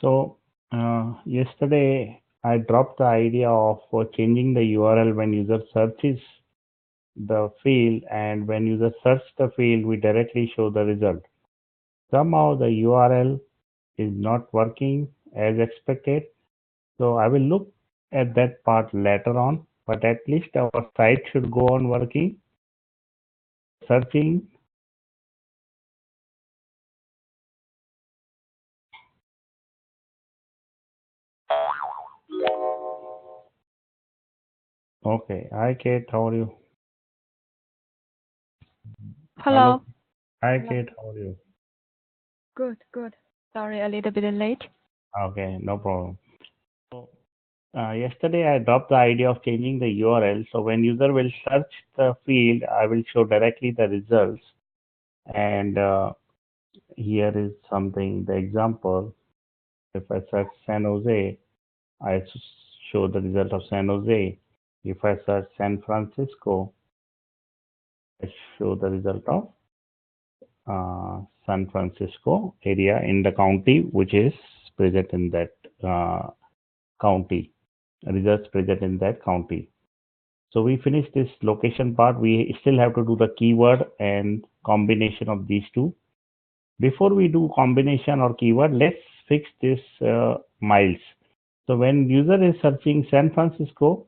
So yesterday I dropped the idea of changing the URL when user searches the field, and when user search the field, we directly show the result. Somehow the URL is not working as expected. So I will look at that part later on, but at least our site should go on working. Searching. Okay. Hi Kate, how are you? Hello. Hello. Hi Hello. Kate, how are you? Good, good. Sorry, a little bit late. Okay, no problem. So yesterday I dropped the idea of changing the URL. So when user will search the field, I will show directly the results. And here is something, the example. If I search San Jose, I show the result of San Jose. If I search San Francisco, I show the result of San Francisco area in the county, which is present in that uh, county, results present in that county. So we finished this location part. We still have to do the keyword and combination of these two. Before we do combination or keyword, let's fix this miles. So when user is searching San Francisco,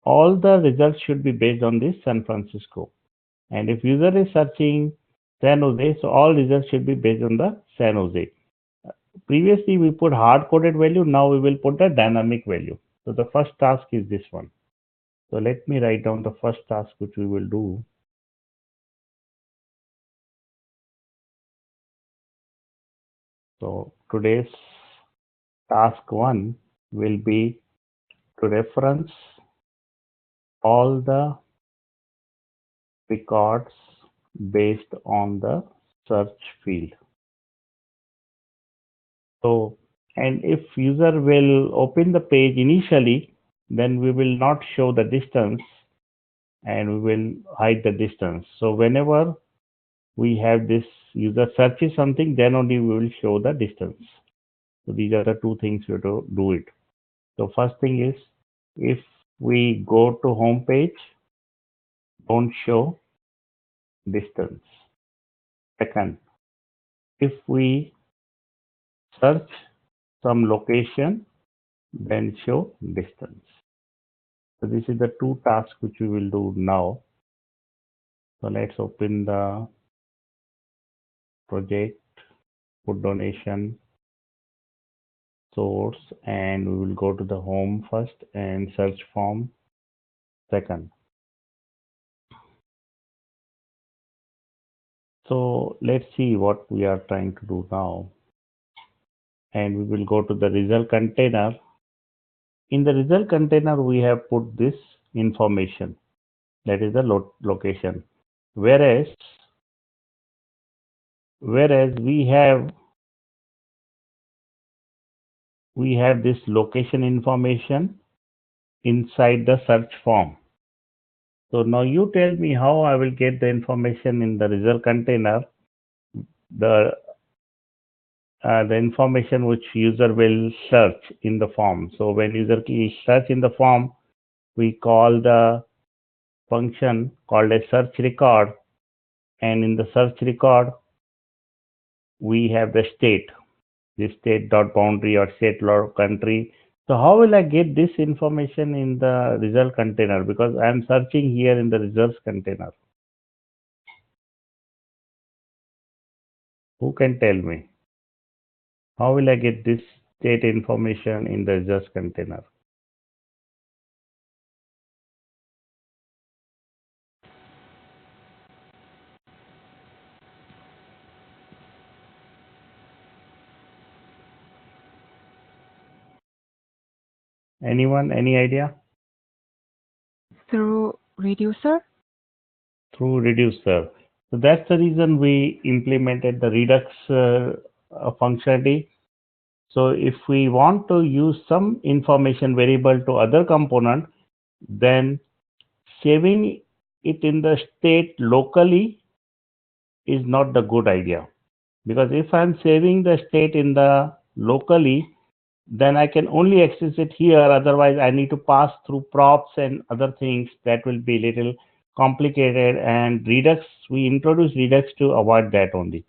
all the results should be based on this San Francisco. And if user is searching San Jose, so all results should be based on the San Jose. Previously, we put hard-coded value. Now we will put the dynamic value. So the first task is this one. So let me write down the first task which we will do. So today's task 1 will be to reference all the records based on the search field. So, and if user will open the page initially, then we will not show the distance and we will hide the distance. So whenever we have this user searches something, then only we will show the distance. So these are the two things we have to do it. So first thing is, if we go to home page, don't show distance. Second, if we search some location, then show distance. So this is the two tasks which we will do now. So let's open the project, put donation source, and we will go to the home first and search form second. So let's see what we are trying to do now. And we will go to the result container. In the result container, we have put this information, that is the location. Whereas we have this location information inside the search form. So now you tell me how I will get the information in the result container, the the information which user will search in the form. So when user search in the form, we call the function called a search record, and in the search record we have the state, the state dot boundary or state dot country. So how will I get this information in the result container, because I am searching here in the results container? Who can tell me? How will I get this state information in the results container? Anyone? Any idea? Through reducer? Through reducer. So that's the reason we implemented the redux functionality. So if we want to use some information variable to other component, then saving it in the state locally is not the good idea. Because if I'm saving the state in the locally, then I can only access it here. Otherwise, I need to pass through props and other things. That will be little complicated. And Redux, we introduce Redux to avoid that only.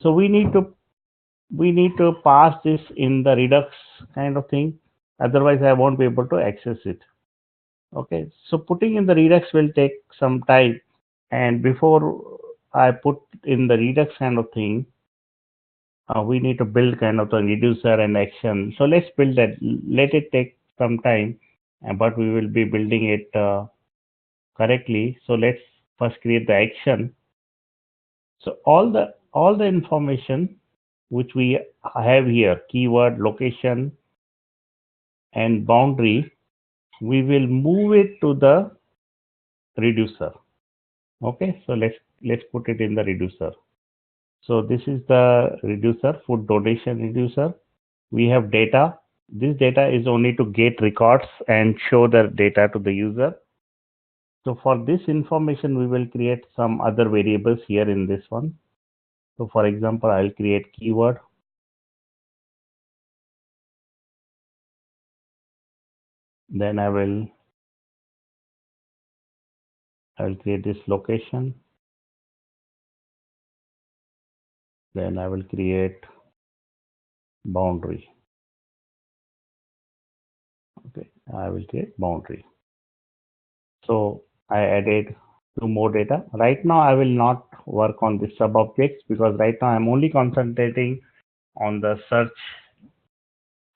So we need to pass this in the Redux kind of thing. Otherwise, I won't be able to access it. Okay. So putting in the Redux will take some time. And before I put in the Redux kind of thing, we need to build kind of the reducer and action. So let's build that. Let it take some time, but we will be building it correctly. So let's first create the action. So all the information which we have here, keyword, location, and boundary, we will move it to the reducer. Okay, so let's put it in the reducer. So this is the reducer, food donation reducer. We have data. This data is only to get records and show the data to the user. So for this information, we will create some other variables here in this one. So for example, I'll create keyword. Then I will create this location. Then I will create boundary. Okay, I will create boundary. So I added two more data. Right now, I will not work on the sub objects because right now I'm only concentrating on the search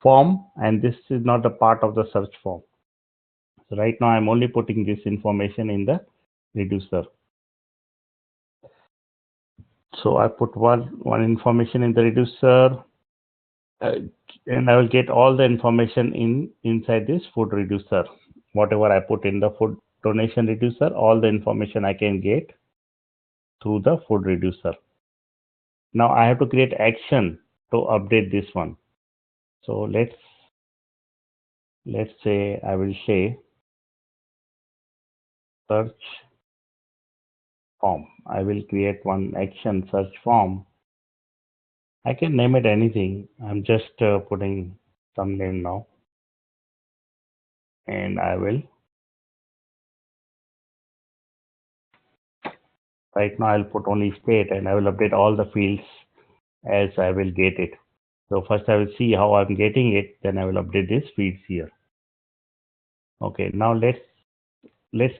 form, and this is not a part of the search form. So right now I'm only putting this information in the reducer. So I put one information in the reducer, uh, and I will get all the information inside this food reducer. Whatever I put in the food donation reducer, all the information I can get through the food reducer. Now I have to create action to update this one. So let's say I will say search form. I will create one action search form. I can name it anything. I'm just putting some name now, and I will right now I'll put only state, and I will update all the fields as I will get it. So first I will see how I'm getting it, then I will update these fields here. Okay, now let's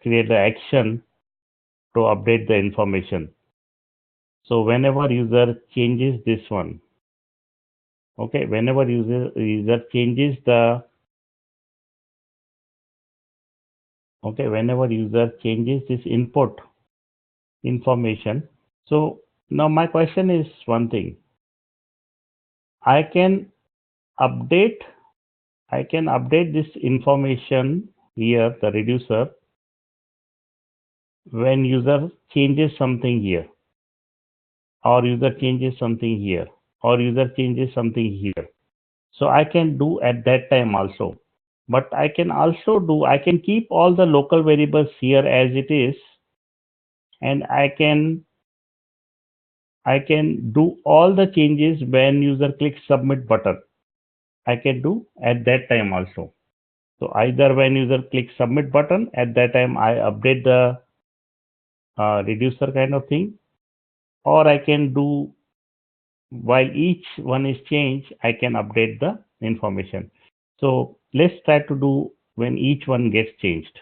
create the action to update the information. So whenever user changes this one, okay, whenever user changes the whenever user changes this input information. So now my question is one thing. I can update this information here, the reducer, when user changes something here, or user changes something here, or user changes something here. So I can do at that time also. But I can also I can keep all the local variables here as it is, and I can do all the changes when user clicks submit button. I can do at that time also. So either when user clicks submit button, at that time I update the reducer kind of thing, or I can do while each one is changed, I can update the information. So let's try to do when each one gets changed.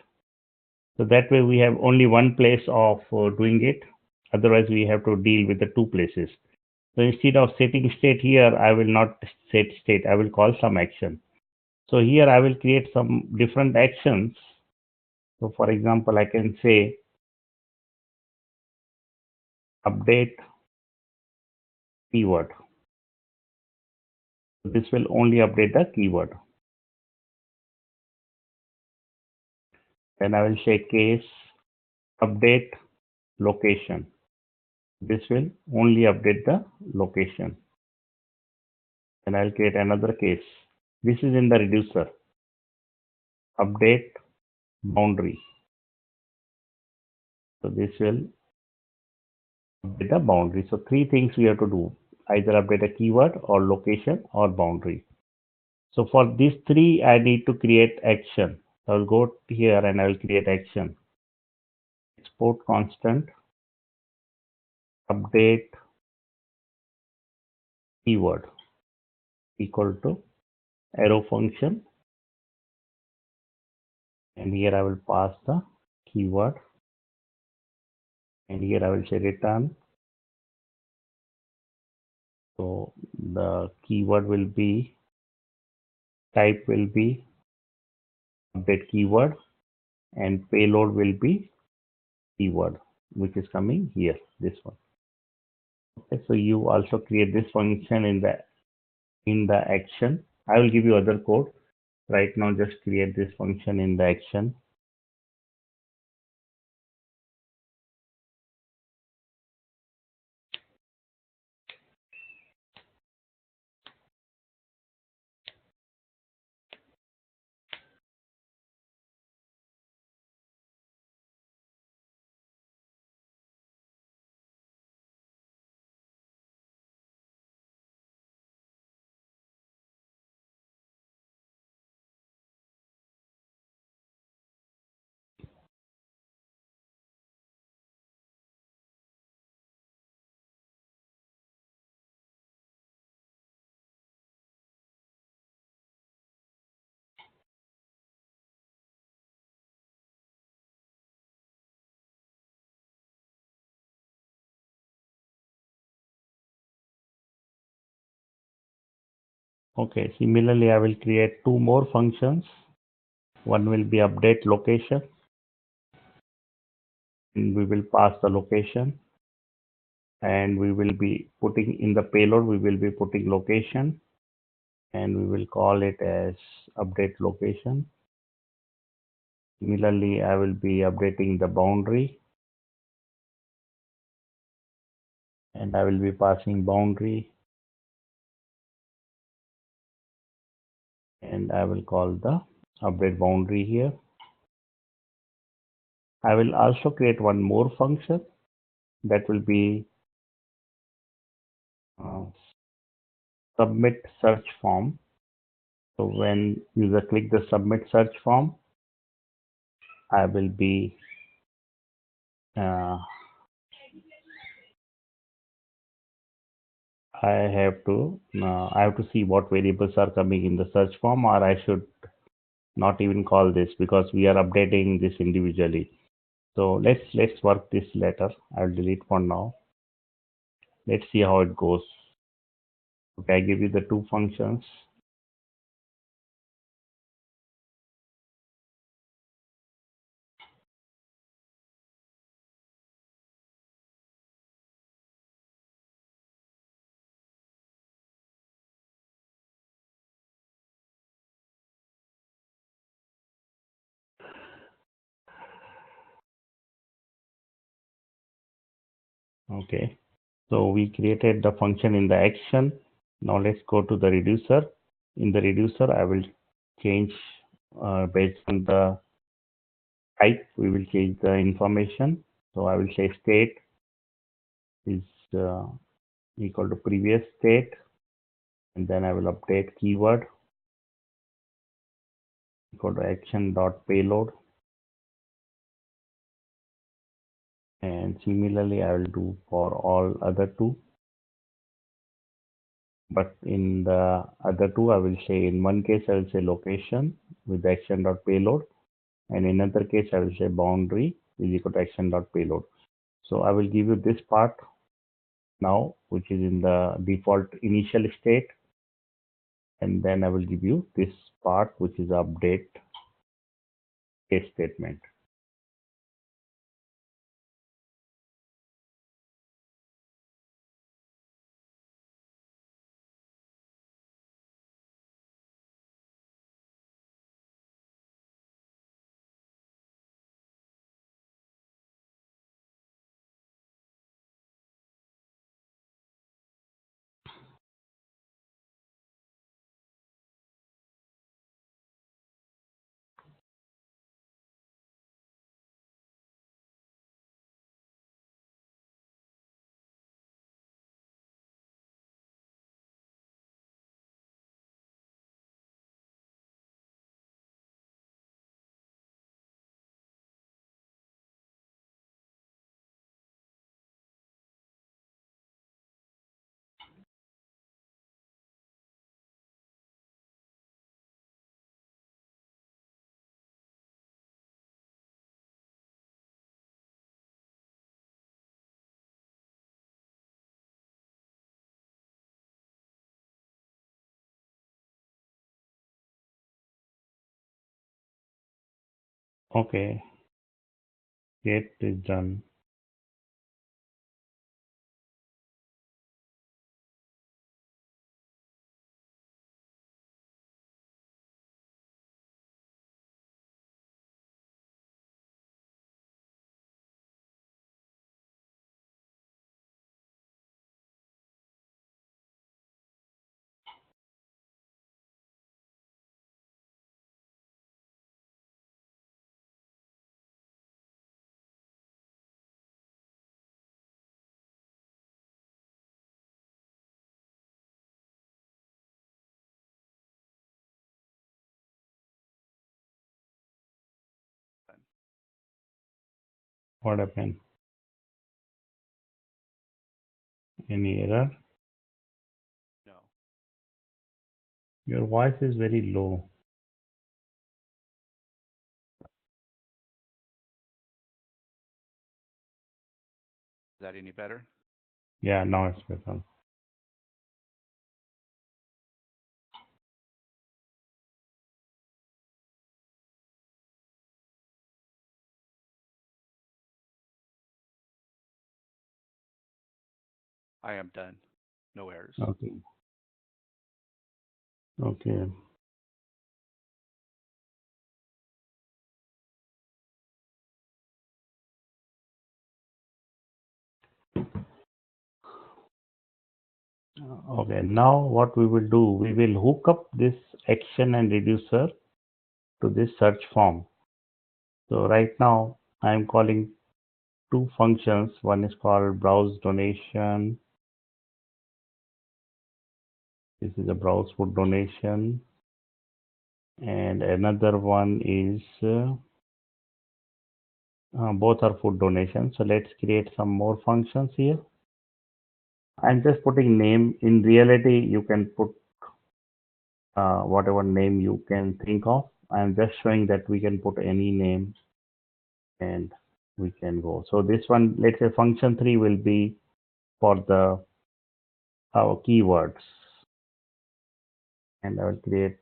So that way we have only one place of doing it. Otherwise we have to deal with the two places. So instead of setting state here, I will not set state. I will call some action. So here I will create some different actions. So for example, I can say update keyword. This will only update the keyword. Then I will say case update location. This will only update the location. Then I'll create another case. This is in the reducer. Update boundary. So this will update the boundary. So three things we have to do. Either update a keyword or location or boundary. So for these three, I need to create action. So I'll go here and I will create action. Export constant, update keyword equal to arrow function, and here I will pass the keyword, and here I will say return. So the keyword will be, type will be update keyword, and payload will be keyword, which is coming here, this one. Okay, so you also create this function in the action. I will give you other code. Right now, just create this function in the action. Okay, similarly, I will create two more functions. One will be update location, and we will pass the location, and we will be putting in the payload, we will be putting location, and we will call it as update location. Similarly, I will be updating the boundary, and I will be passing boundary, and I will call the update boundary here. I will also create one more function that will be uh, submit search form. So when user click the submit search form, I will be uh, I have to see what variables are coming in the search form, or I should not even call this because we are updating this individually. So let's work this later. I'll delete for now. Let's see how it goes. Okay, I give you the two functions. Okay, so we created the function in the action. Now let's go to the reducer. In the reducer, I will change based on the type, we will change the information. So I will say state is equal to previous state, and then I will update keyword equal to action dot payload, and similarly I will do for all other two. But in the other two, I will say in one case I will say location with action dot payload, and in another case I will say boundary is equal to action dot payload. So I will give you this part now, which is in the default initial state, and then I will give you this part, which is update case statement. Okay, get is done. What happened? Any error? No. Your voice is very low. Is that any better? Yeah, now it's better. I am done. No errors. Okay. Okay. Okay. Now what we will do, we will hook up this action and reducer to this search form. So right now I am calling two functions. One is called browse donation. This is a browse food donation. And another one is both are food donations. So let's create some more functions here. I'm just putting name. In reality, you can put whatever name you can think of. I'm just showing that we can put any name and we can go. So this one, let's say function 3 will be for the our keywords, and I will create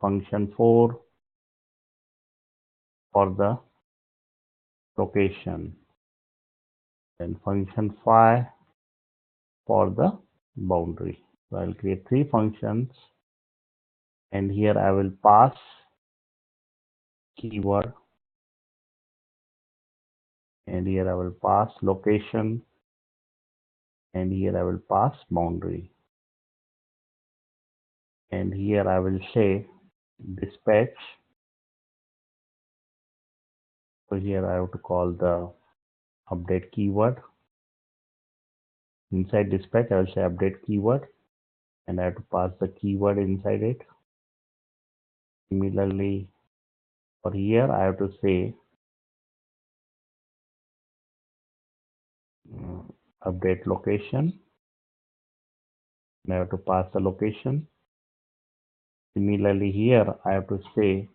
function 4 for the location, and function 5 for the boundary. So I'll create 3 functions, and here I will pass keyword, and here I will pass location, and here I will pass boundary, and here I will say dispatch. So here I have to call the update keyword. Inside dispatch, I will say update keyword, and I have to pass the keyword inside it. Similarly, for here, I have to say update location, and I have to pass the location. Similarly, here I have to say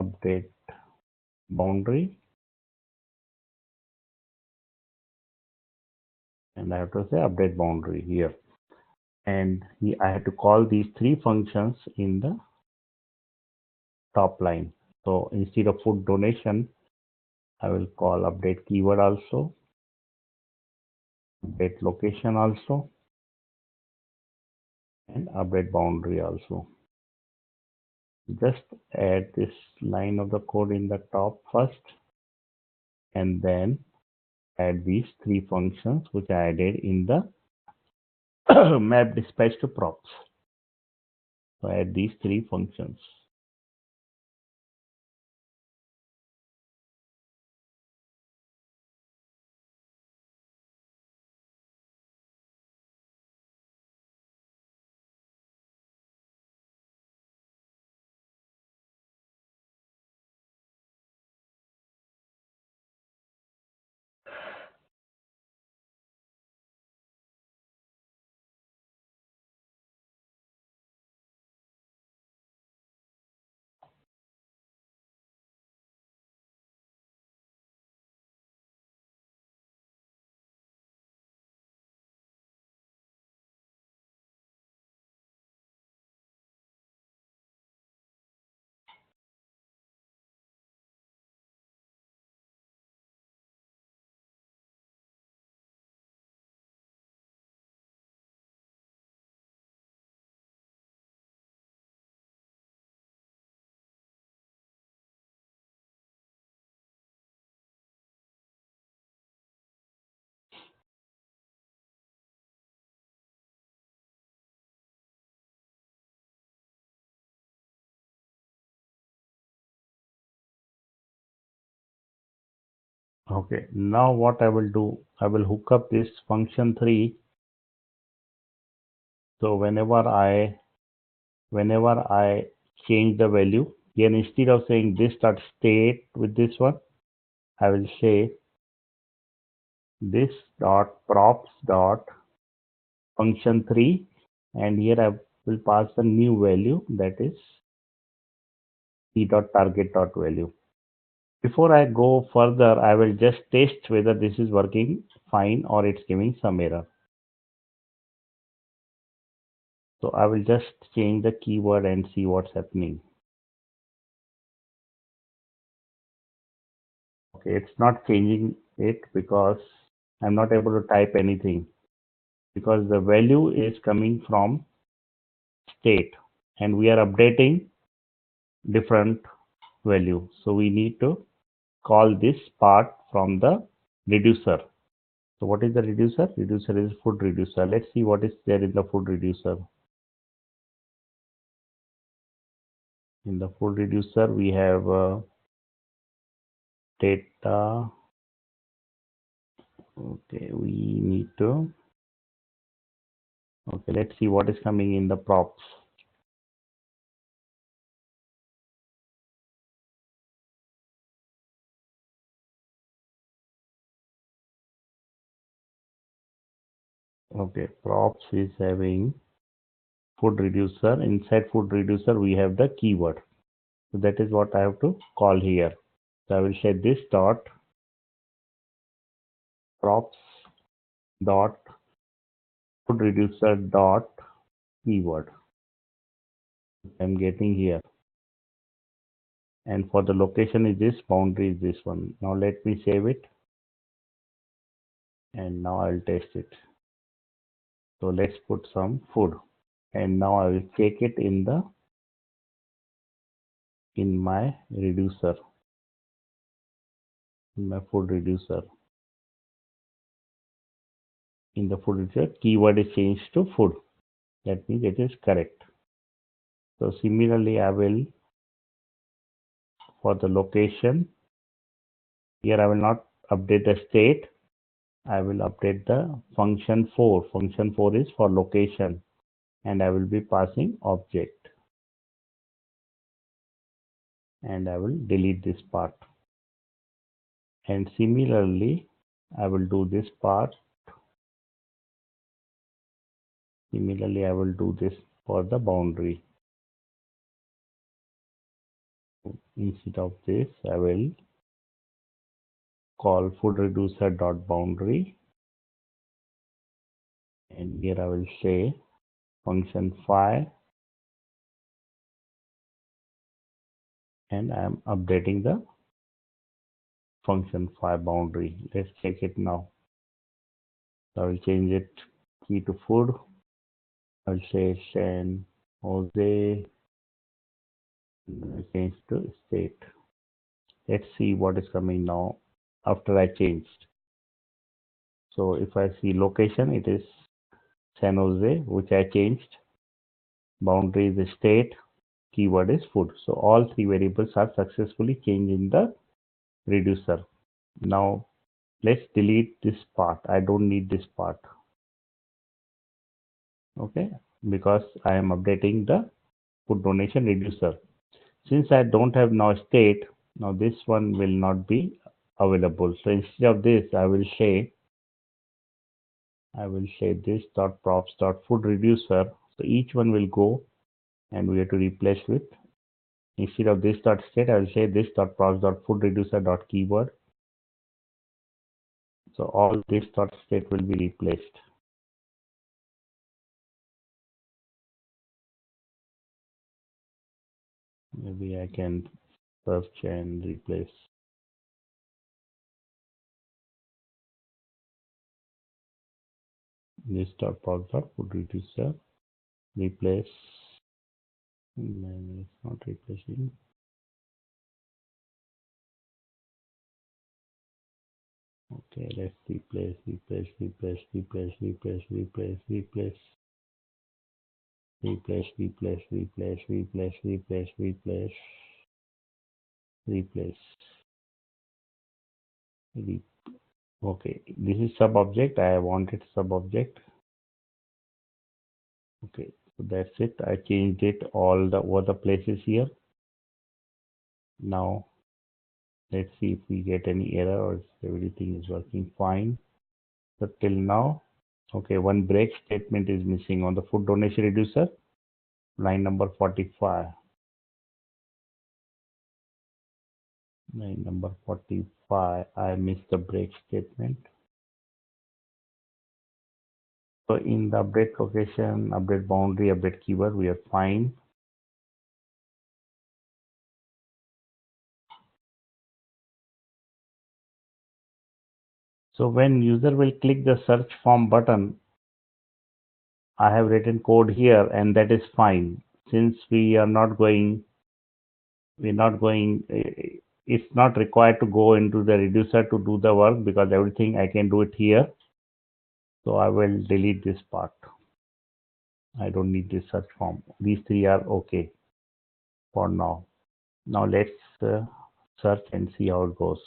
update boundary, and I have to say update boundary here. And I have to call these 3 functions in the top line. So instead of food donation, I will call update keyword also, update location also, and update boundary also. Just add this line of the code in the top first, and then add these 3 functions which I added in the map dispatch to props. So add these 3 functions. Okay, now what I will do, I will hook up this function 3. So whenever I change the value, here instead of saying this dot state with this one, I will say this dot props dot function 3, and here I will pass the new value, that is c dot target dot value. Before I go further, I will just test whether this is working fine or it's giving some error. So I will just change the keyword and see what's happening. Okay, it's not changing it because I'm not able to type anything, because the value is coming from state and we are updating different value. So we need to call this part from the reducer. So what is the reducer? Reducer is food reducer. Let's see what is there in the food reducer. In the food reducer, we have data. Okay, we need to. Okay, let's see what is coming in the props. Okay, props is having food reducer. Inside food reducer, we have the keyword. So that is what I have to call here. So I will say this dot props dot food reducer dot keyword. I'm getting here. And for the location is this, boundary is this one. Now let me save it. And now I'll test it. So let's put some food. And now I will check it in my reducer, in my food reducer. In the food reducer, keyword is changed to food. That means it is correct. So similarly, I will, for the location, here I will not update the state. I will update the function 4. Function 4 is for location, and I will be passing object. And I will delete this part. And similarly, I will do this part. Similarly, I will do this for the boundary. Instead of this, I will call food reducer dot boundary, and here I will say function 5, and I am updating the function 5 boundary. Let's check it now. So I will change it key to food. I will say San Jose. I change to state. Let's see what is coming now after I changed. So if I see location, it is San Jose, which I changed. Boundary is state. Keyword is food. So all three variables are successfully changed in the reducer. Now let's delete this part. I don't need this part. Okay, because I am updating the food donation reducer. Since I don't have now state, now this one will not be available. So instead of this, I will say this dot props dot food reducer. So each one will go, and we have to replace with, instead of this dot state, I will say this dot props dot food reducer dot keyword. So all this dot state will be replaced. Maybe I can search and replace this dot props dot food reducer. Replace. No, it's not replacing. Okay, let's replace, replace, replace, replace, replace, replace, replace, replace, replace, replace, replace, replace, replace, replace. Re- Okay, this is sub object. I wanted sub object. Okay, so that's it. I changed it all the over the places here. Now let's see if we get any error or if everything is working fine. So till now, okay, one break statement is missing on the food donation reducer, line number 45. Line number 45, I missed the break statement. So in the update location, update boundary, update keyword, we are fine. So when user will click the search form button, I have written code here and that is fine. Since we're not going, it's not required to go into the reducer to do the work because everything I can do it here. So I will delete this part. I don't need this search form. These three are okay for now. Now let's search and see how it goes.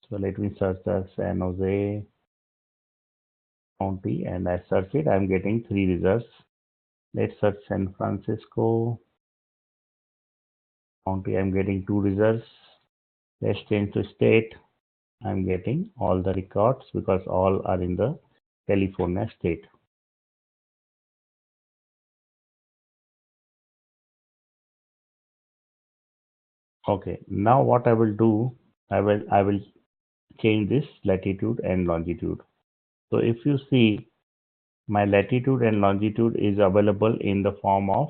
So let me search the San Jose County and I search it. I'm getting three results. Let's search San Francisco County. I'm getting two results. Let's change to state. I'm getting all the records because all are in the California state. Okay, now what I will do, I will change this latitude and longitude. So if you see, my latitude and longitude is available in the form of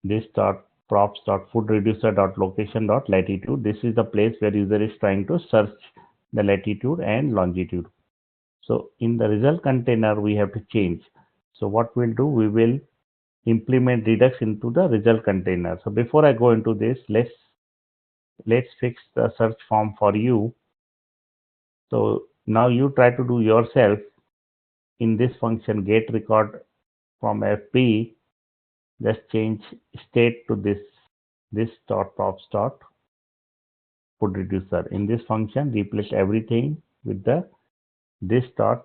this dot props dot food reducer dot location dot latitude. This is the place where user is trying to search the latitude and longitude. So in the result container, we have to change. So what we'll do, we will implement Redux into the result container. So before I go into this, let's fix the search form for you. So now you try to do yourself in this function get record from FP. Just change state to this dot props dot food reducer. In this function, replace everything with the this dot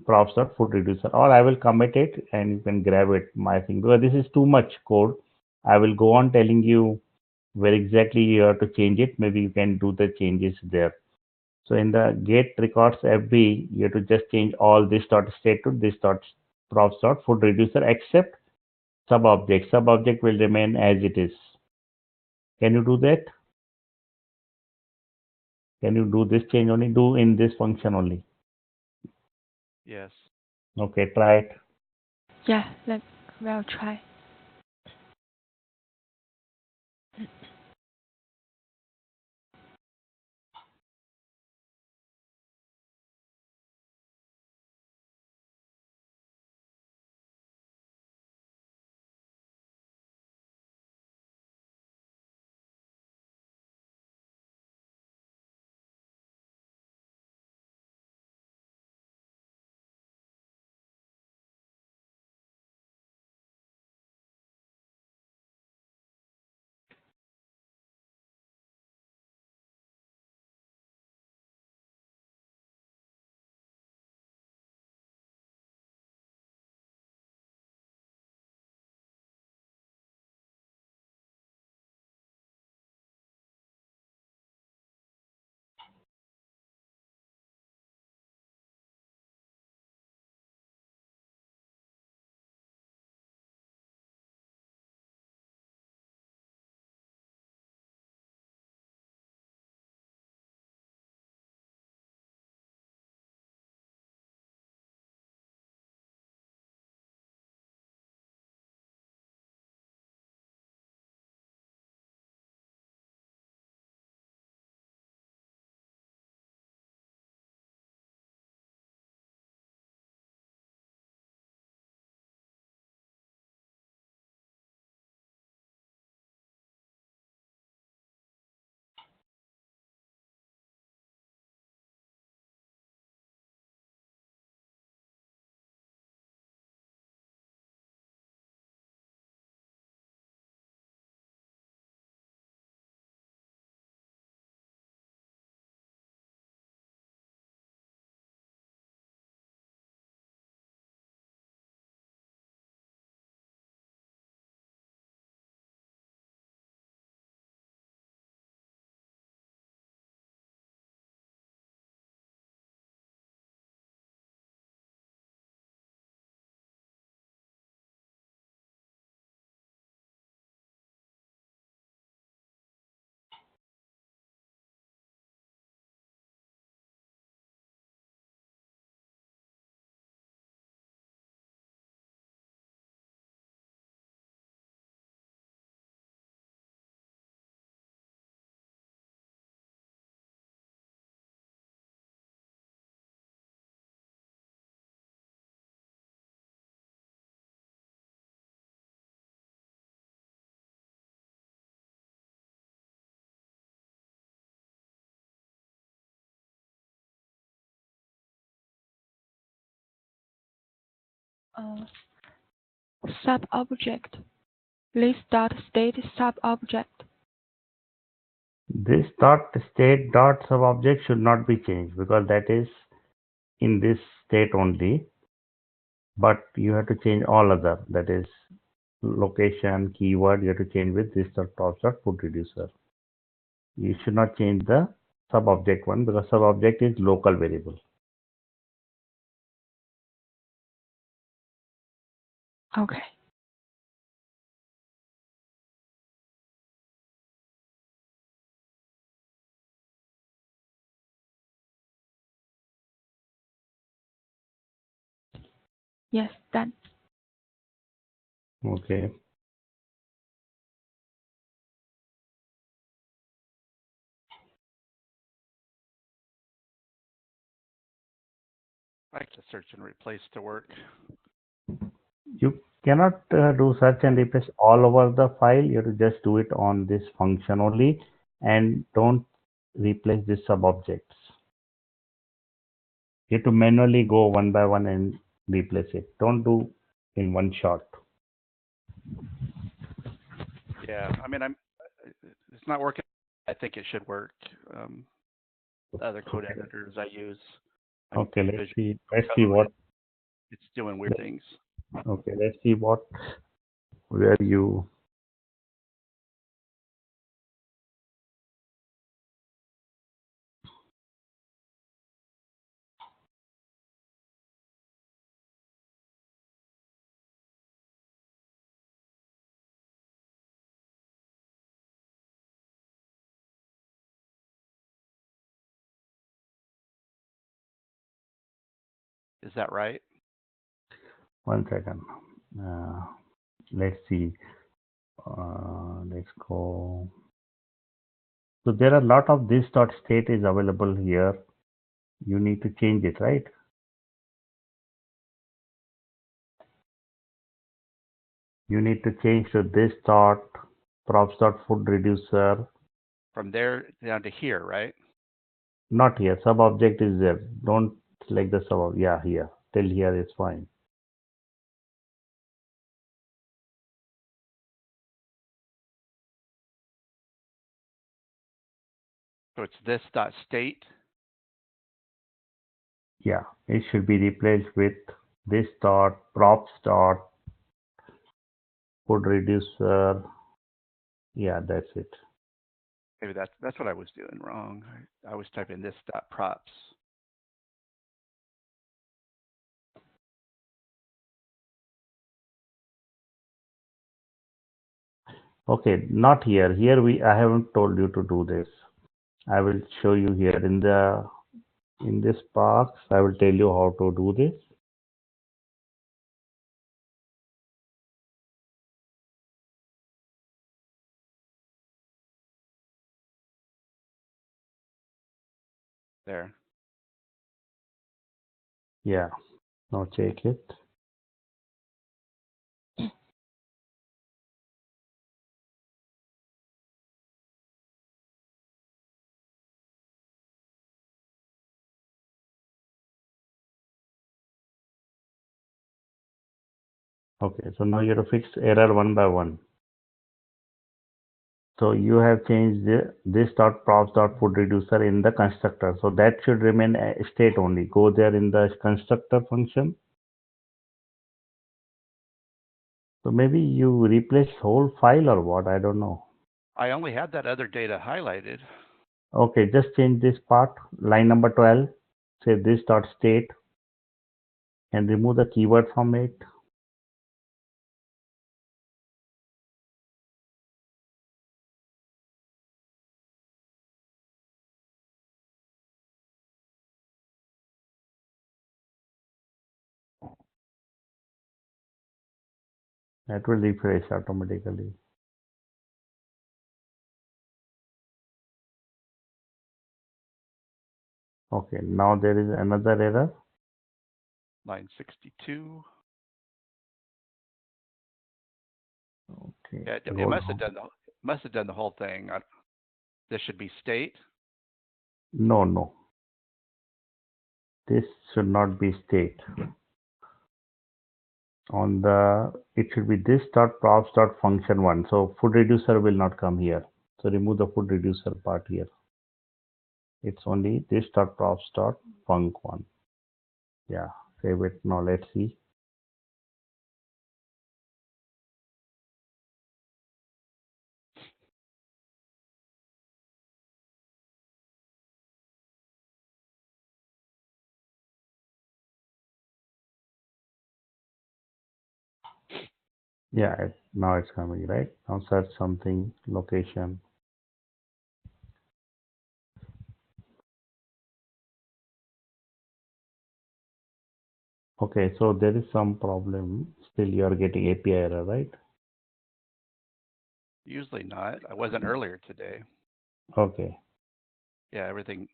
props dot food reducer, or I will commit it and you can grab it my thing because this is too much code. I will go on telling you where exactly you have to change it. Maybe you can do the changes there. So in the get records FB, you have to just change all this dot state to this dot props dot food reducer except sub object. Sub object will remain as it is. Can you do that? Can you do this change only? Do in this function only. Yes. Okay, try it. Yeah, we'll try. Sub-object. List dot state sub-object. This dot state dot sub object should not be changed because that is in this state only. But you have to change all other, that is location, keyword, you have to change with this dot props dot put reducer. You should not change the sub object one because sub object is local variable. Okay. Yes, done. Okay. I like the search and replace to work. You cannot do search and replace all over the file. You have to just do it on this function only and don't replace the sub objects. You have to manually go one by one and replace it. Don't do in one shot. Yeah, I mean, it's not working. I think it should work. The other code editors I use. Okay, let's Visual see. Let's see Code, what. it's doing weird things. Okay, let's see what where you. Is that right? One second. Let's see. Let's go. So there are a lot of this dot state is available here. You need to change it, right? You need to change to this dot props dot food reducer. From there down to here, right? Not here. Sub object is there. Don't select the sub. Yeah, here. Till here is fine. So it's this dot state. Yeah, it should be replaced with this dot props dot food reducer. Yeah, that's it. Maybe that's what I was doing wrong. I was typing this dot props. Okay, not here. Here I haven't told you to do this. I will show you here in this box. I will tell you how to do this. There. Yeah, now check it. Okay, so now you have to fix error one by one. So you have changed this dot props dot food reducer in the constructor. So that should remain a state only. Go there in the constructor function. So maybe you replace whole file or what? I don't know. I only had that other data highlighted. Okay, just change this part, line number 12. Say this dot state and remove the keyword from it. That will refresh automatically. Okay, now there is another error. Line 62. Okay, Yeah, it roll must have done the whole thing. This should be state. no. This should not be state. On the, it should be this dot props dot function one. So food reducer will not come here. So remove the food reducer part here. It's only this dot props dot func one. Yeah, save it. Now let's see. Yeah, now it's coming, right? Now search something, location. Okay, so there is some problem. Still you are getting API error, right? Usually not. I wasn't earlier today. Okay. Yeah, everything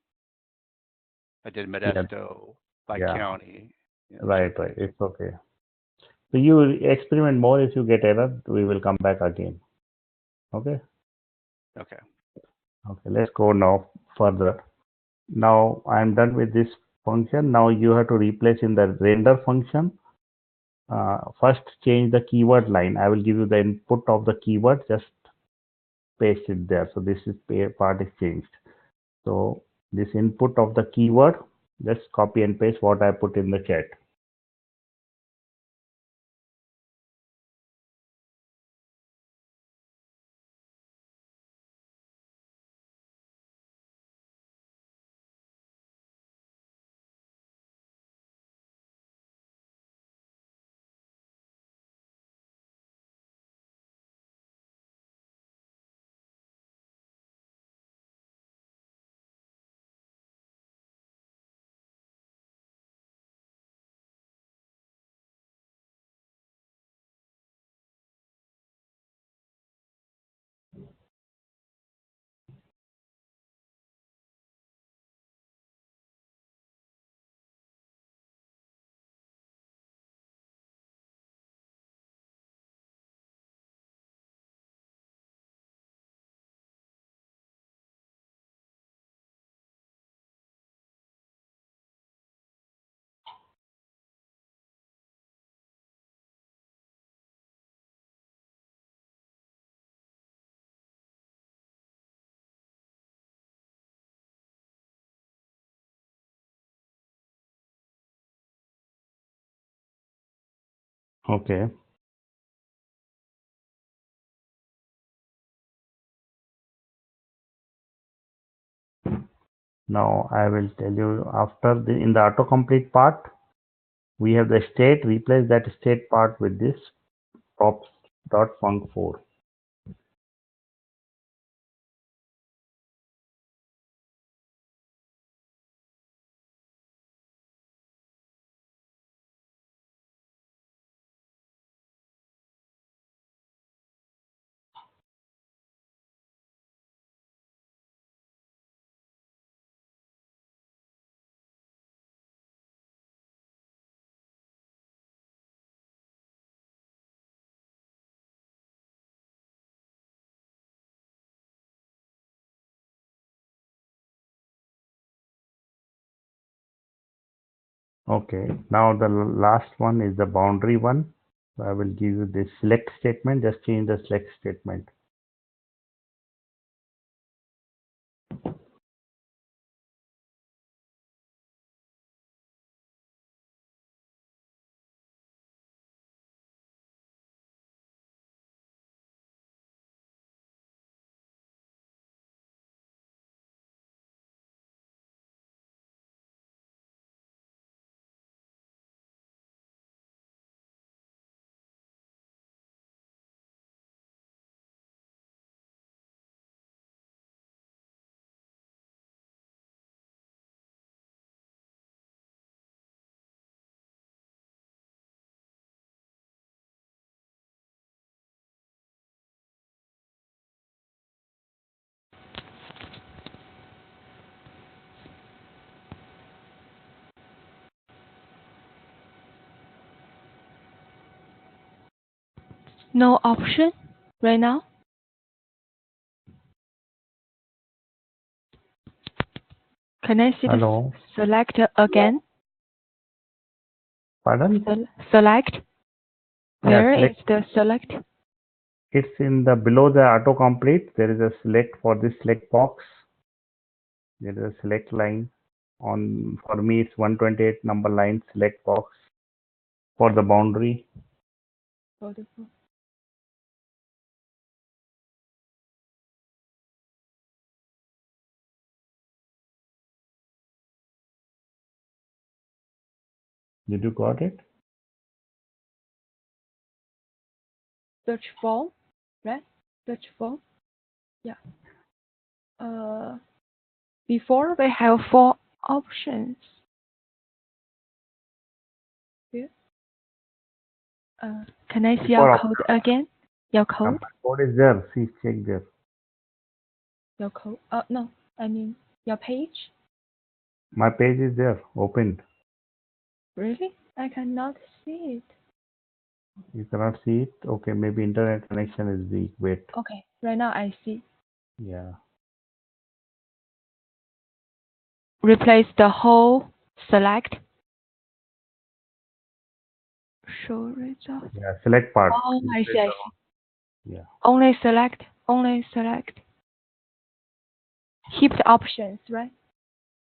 I did Yeah, Modesto by yeah. county. Yeah, Right, check right. things. It's okay. So you experiment more. If you get error, we will come back again. Okay. Okay. Okay. Let's go now further. Now I'm done with this function. Now you have to replace in the render function. First change the keyword line. I will give you the input of the keyword. Just paste it there. So this is part is changed. So this input of the keyword, just copy and paste what I put in the chat. Okay. Now I will tell you after in the autocomplete part, we have the state. Replace that state part with this props.func4. Okay. Now the last one is the boundary one. So I will give you this select statement. Just change the select statement. No option right now. Can I see the Hello. select again? Pardon? Select. Where select. is the select? It's in the below the autocomplete. There is a select for this select box. There is a select line. On for me, it's 128 number line select box for the boundary. Beautiful. Did you got it? Search for, right? Search for. Yeah. Before we have 4 options. Here. Can I see your code again? Your code? My code is there. See, check there. Your code? No. I mean your page. My page is there, opened. Really? I cannot see it. You cannot see it? Okay, maybe internet connection is weak. Wait. Okay. Right now I see. Yeah. Replace the whole select. Show results. Yeah, select part. Oh, I see. I see. Yeah. Only select. Only select. Keep the options, right?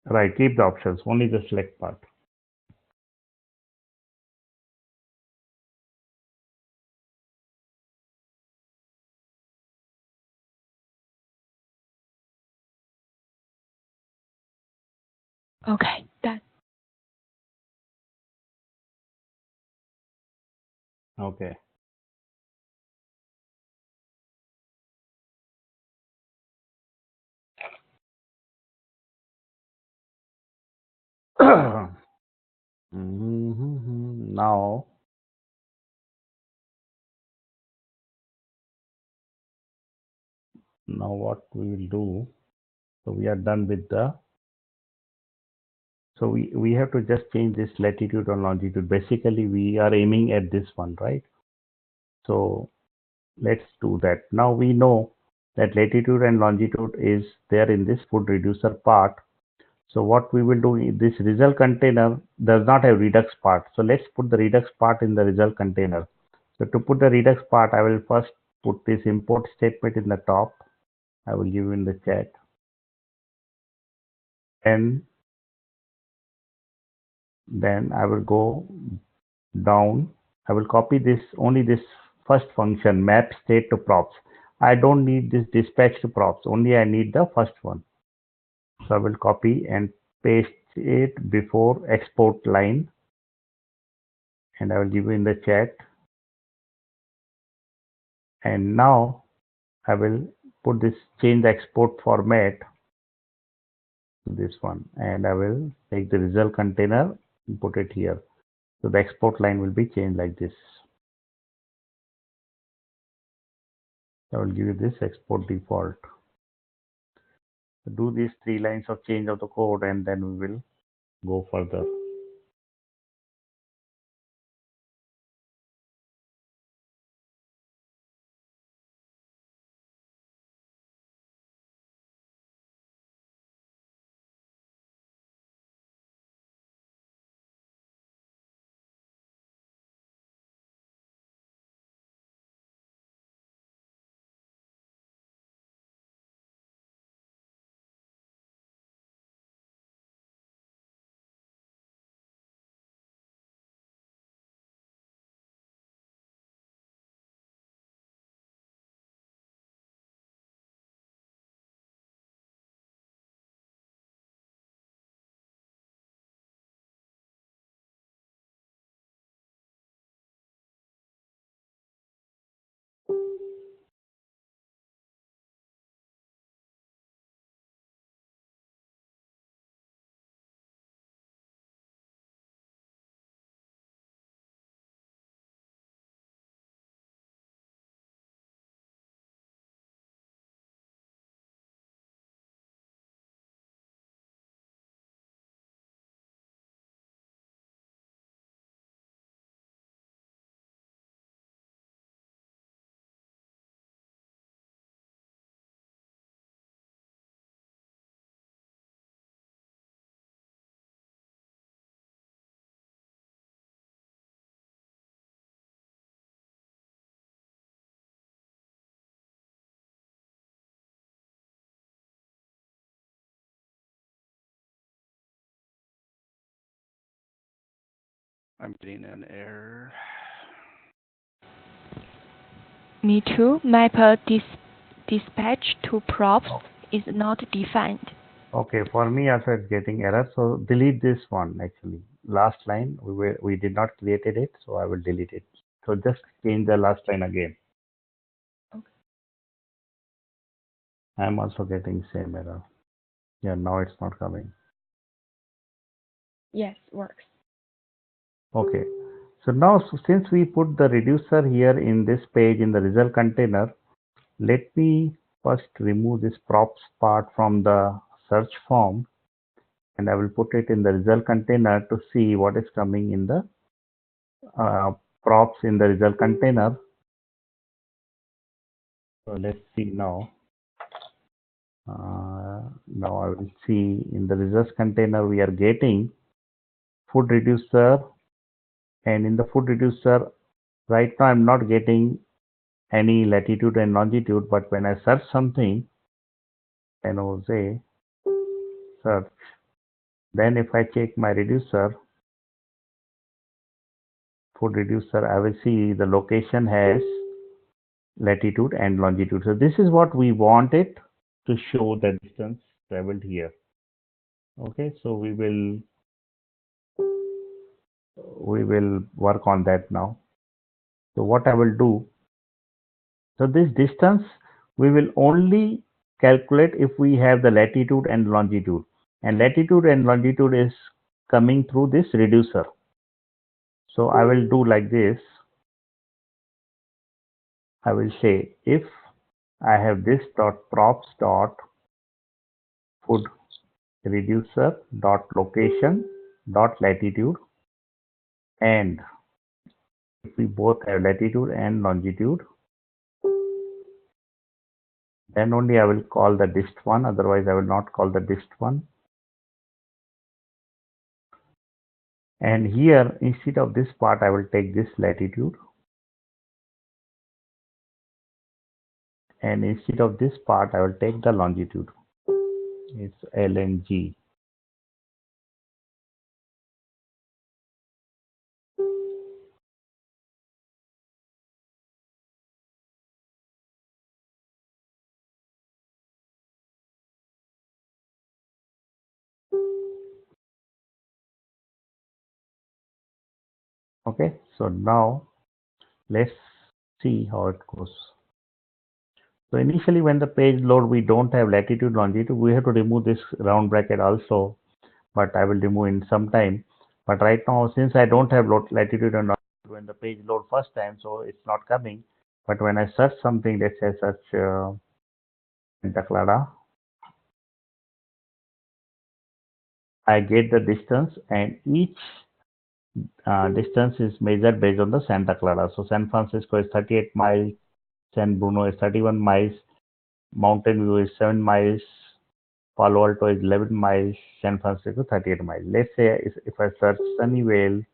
Right, keep the options, only the select part. Okay, done. Okay. Now, what we will do, so we are done with the, so we have to just change this latitude and longitude. Basically, we are aiming at this one, right? So let's do that. Now we know that latitude and longitude is there in this food reducer part. So what we will do, this result container does not have redux part. So let's put the redux part in the result container. So to put the redux part, I will first put this import statement in the top. I will give you in the chat. And then I will go down. I will copy this, only this first function, map state to props. I don't need this dispatch to props, only I need the first one. So I will copy and paste it before export line, and I will give you in the chat. And now I will put this change the export format to this one, and I will take the result container and put it here. So the export line will be changed like this. I will give you this export default. So do these 3 lines of change of the code, and then we will go further. I'm getting an error. Me too. Map dispatch to props is not defined. Okay, for me also it's getting error. So delete this one actually. Last line we did not created it, so I will delete it. So just change the last line again. Okay. I'm also getting same error. Yeah, now it's not coming. Yes, works. Okay. So now since we put the reducer here in this page in the result container, let me first remove this props part from the search form, and I will put it in the result container to see what is coming in the props in the result container. So let's see now. Now I will see in the results container we are getting food reducer, and in the food reducer right now I'm not getting any latitude and longitude, but when I search something, and I will say search, then if I check my reducer, food reducer, I will see the location has latitude and longitude. So this is what we wanted to show the distance traveled here. Okay, so we will work on that now. So what I will do, so this distance we will only calculate if we have the latitude and longitude, and latitude and longitude is coming through this reducer. So I will do like this. I will say if I have this dot props dot food reducer dot location dot latitude, and if we both have latitude and longitude, then only I will call the dist one, otherwise I will not call the dist one. And here instead of this part I will take this latitude, and instead of this part I will take the longitude. It's L and G. Okay, so now let's see how it goes. So initially when the page load we don't have latitude longitude, we have to remove this round bracket also, but I will remove in some time. But right now since I don't have latitude and longitude when the page load first time, so it's not coming. But when I search something, let's say search Santa Clara, I get the distance, and each distance is measured based on the Santa Clara. So San Francisco is 38 miles, San Bruno is 31 miles, Mountain View is 7 miles, Palo Alto is 11 miles, San Francisco 38 miles. Let's say if I search Sunnyvale,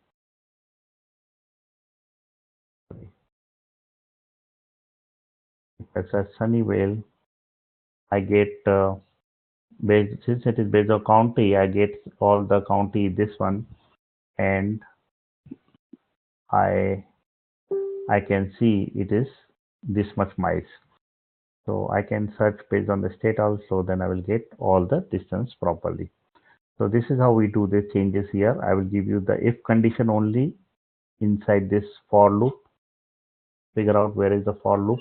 if I search Sunnyvale, I get since it is based on county, I get all the county this one, and I I can see it is this much miles. So I can search based on the state also, then I will get all the distance properly. So this is how we do the changes here. I will give you the if condition only inside this for loop. Figure out where is the for loop.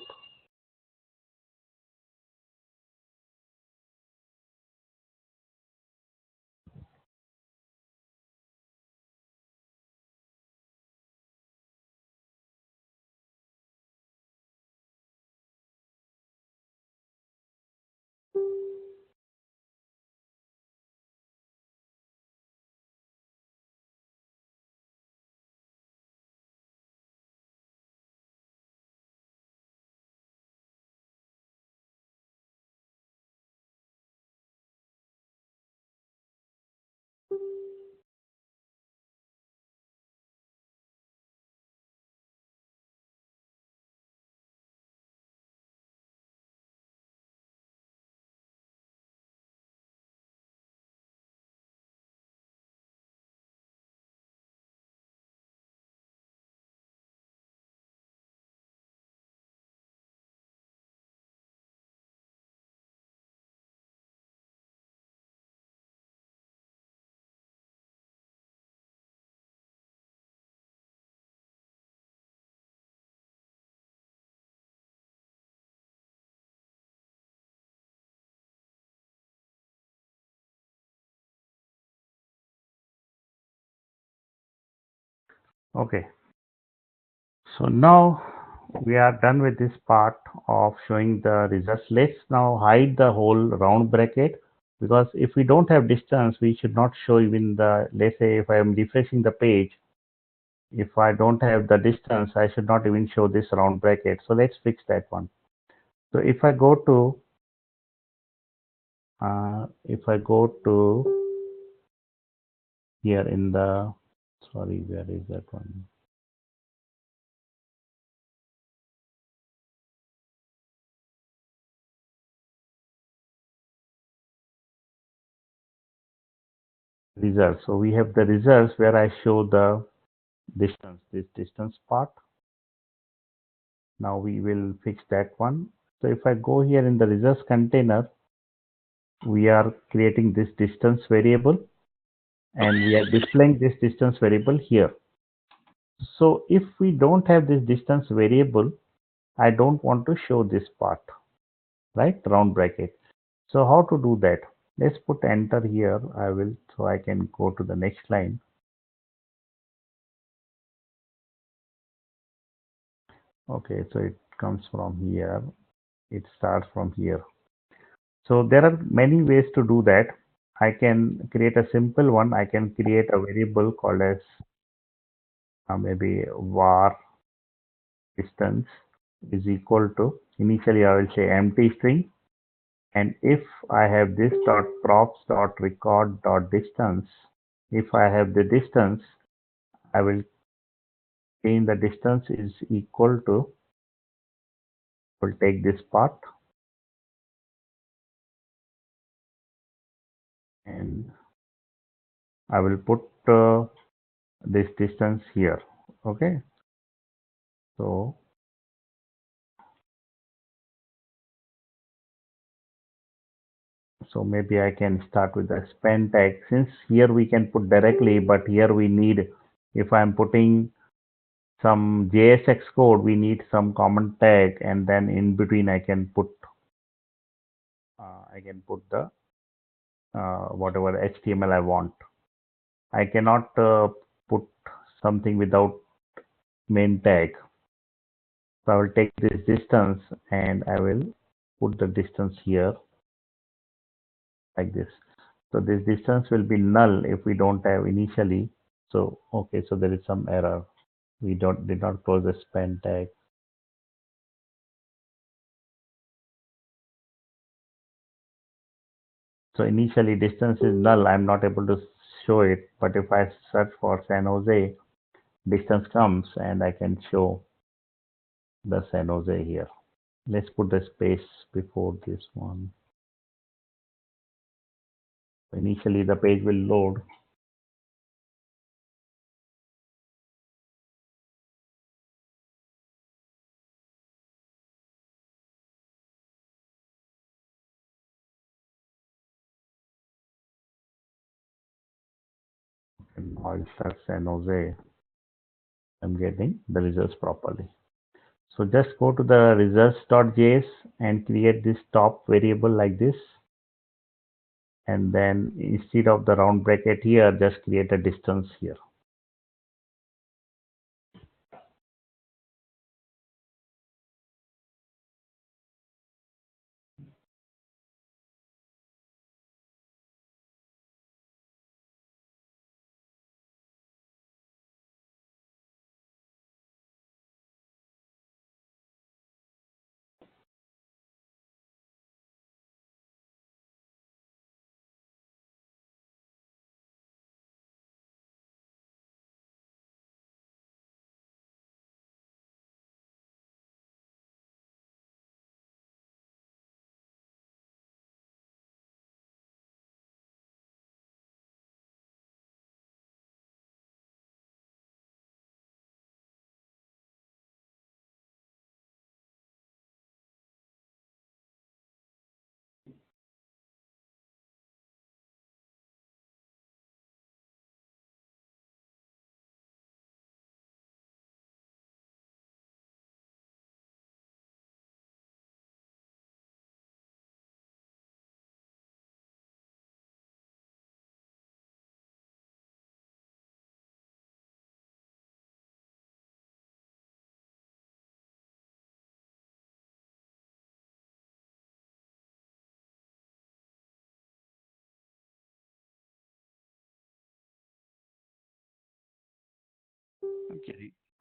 Okay. So now we are done with this part of showing the results. Let's now hide the whole round bracket, because if we don't have distance, we should not show even the, let's say if I am refreshing the page, if I don't have the distance, I should not even show this round bracket. So let's fix that one. So if I go to here in the, sorry, where is that one? Results. So we have the results where I show the distance, this distance part. Now we will fix that one. So if I go here in the results container, we are creating this distance variable and we are displaying this distance variable here. So if we don't have this distance variable, I don't want to show this part, right? Round bracket. So how to do that? Let's put enter here. I will, so I can go to the next line. Okay, so it comes from here. It starts from here. So there are many ways to do that. I can create a simple one. I can create a variable called as maybe var distance is equal to, initially I will say empty string, and if I have this dot props dot record dot distance, if I have the distance, I will change the distance is equal to, will take this part and I will put this distance here. Okay, so maybe I can start with the span tag, since here we can put directly, but here we need, if I'm putting some JSX code, we need some common tag, and then in between I can put the whatever HTML I want. I cannot put something without main tag. So I will take this distance and I will put the distance here like this. So this distance will be null if we don't have initially. So okay, so there is some error. We did not close the span tag. So initially distance is null. I'm not able to show it. But if I search for San Jose, distance comes and I can show the San Jose here. Let's put the space before this one. Initially the page will load. And I'll search San Jose. I'm getting the results properly. So just go to the results.js and create this top variable like this. And then instead of the round bracket here, just create a distance here.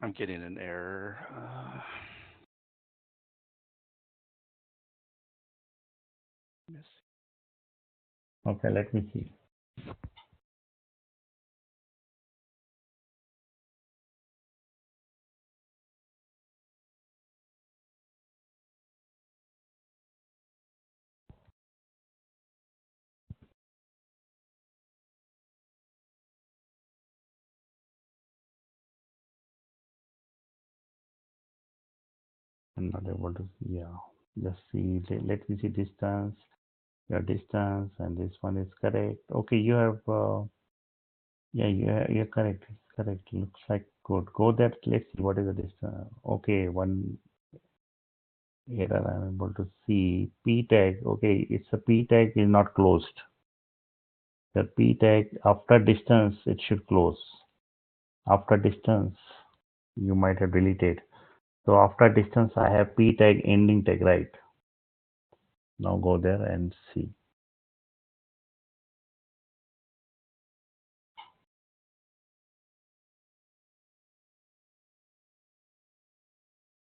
I'm getting an error. Miss- Okay, let me see. I'm not able to see. Yeah, just see. Let me see distance. Your distance and this one is correct. Okay, you have. Yeah, you're correct. It's correct. Looks like good. Go there. Let's see what is the distance. Okay, one error I'm able to see. P tag. Okay, it's a P tag is not closed. The P tag after distance it should close. After distance you might have deleted. So after distance I have P tag ending tag, right? Now go there and see.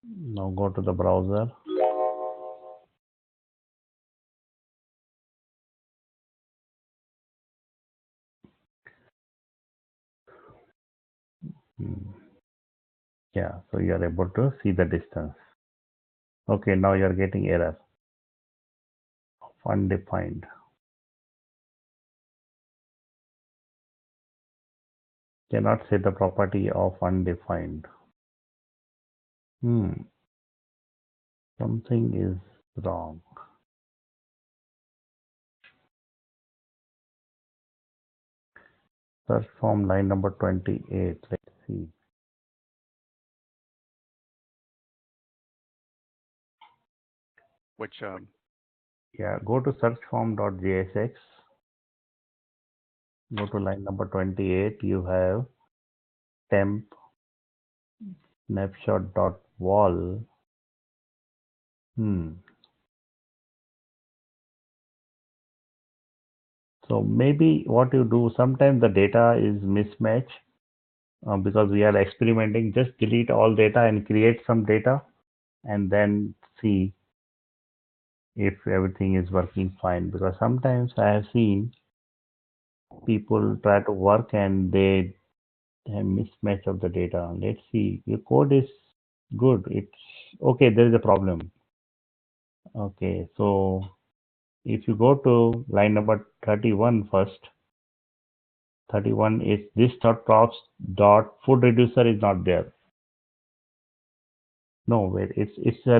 Now go to the browser. Hmm. Yeah, so you are able to see the distance. Okay, now you are getting error of undefined. Cannot set the property of undefined. Something is wrong. Search form line number 28. Let's see. Which Yeah, go to searchform.jsx. Go to line number 28. You have temp snapshot.wall. So maybe what you do, sometimes the data is mismatch because we are experimenting. Just delete all data and create some data and then see if everything is working fine. Because sometimes I have seen people try to work and they have mismatch of the data. Let's see. Your code is good. It's okay. There is a problem. Okay. So if you go to line number 31 first, 31 is this dot props dot food reducer is not there. No, wait, it's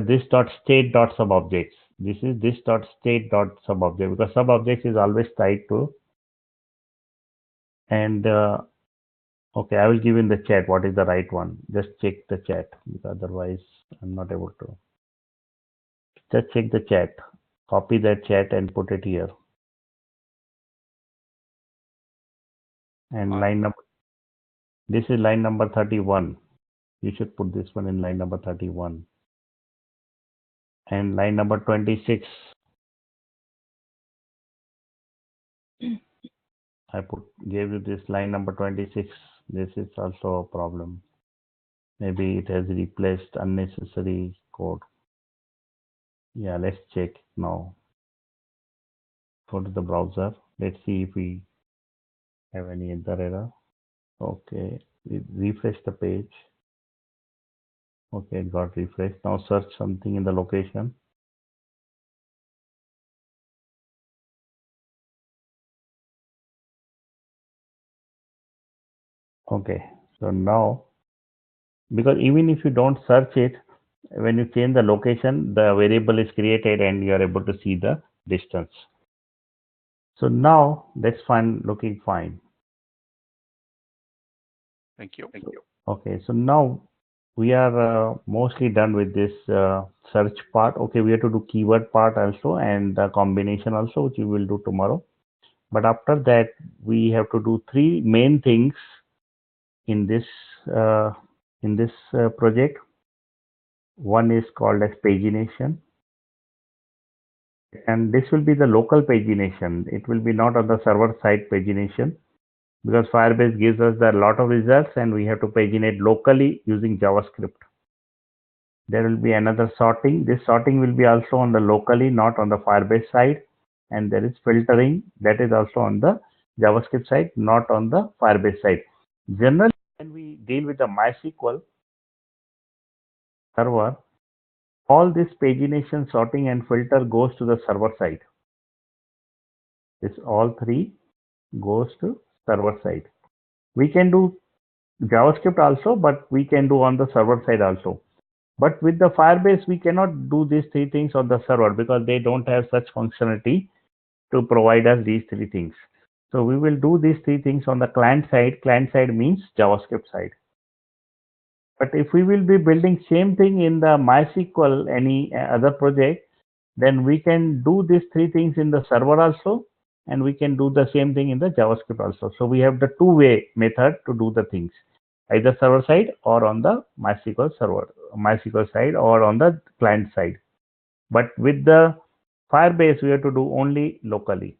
this dot state dot sub objects. This is this dot state dot sub object because sub objects is always tied to. And okay, I will give in the chat what is the right one. Just check the chat because otherwise I'm not able to. Just check the chat. Copy that chat and put it here. And line number. This is line number 31. You should put this one in line number 31. And line number 26. I gave you this line number 26. This is also a problem. Maybe it has replaced unnecessary code. Yeah, let's check now. Go to the browser. Let's see if we have any other error. Okay, refresh the page. Okay, it got refreshed. Now search something in the location. Okay, so now, because even if you don't search it, when you change the location, the variable is created and you are able to see the distance. So now that's fine, looking fine. Thank you. Okay, so now we are mostly done with this search part. Okay, we have to do keyword part also and the combination also, which we will do tomorrow. But after that, we have to do three main things in this project. One is called as pagination, and this will be the local pagination. It will be not on the server side pagination. because Firebase gives us a lot of results and we have to paginate locally using JavaScript. There will be another sorting. This sorting will be also on the locally, not on the Firebase side. And there is filtering that is also on the JavaScript side, not on the Firebase side. Generally, when we deal with the MySQL server, all this pagination, sorting, and filter goes to the server side. This all three goes to server side. We can do JavaScript also, but we can do on the server side also. But with the Firebase, we cannot do these three things on the server because they don't have such functionality to provide us these three things. So we will do these three things on the client side. Client side means JavaScript side. But if we will be building same thing in the MySQL, any other project, then we can do these three things in the server also, and we can do the same thing in the JavaScript also. So we have the two-way method to do the things, either server side or on the MySQL server, MySQL side or on the client side. But with the Firebase, we have to do only locally.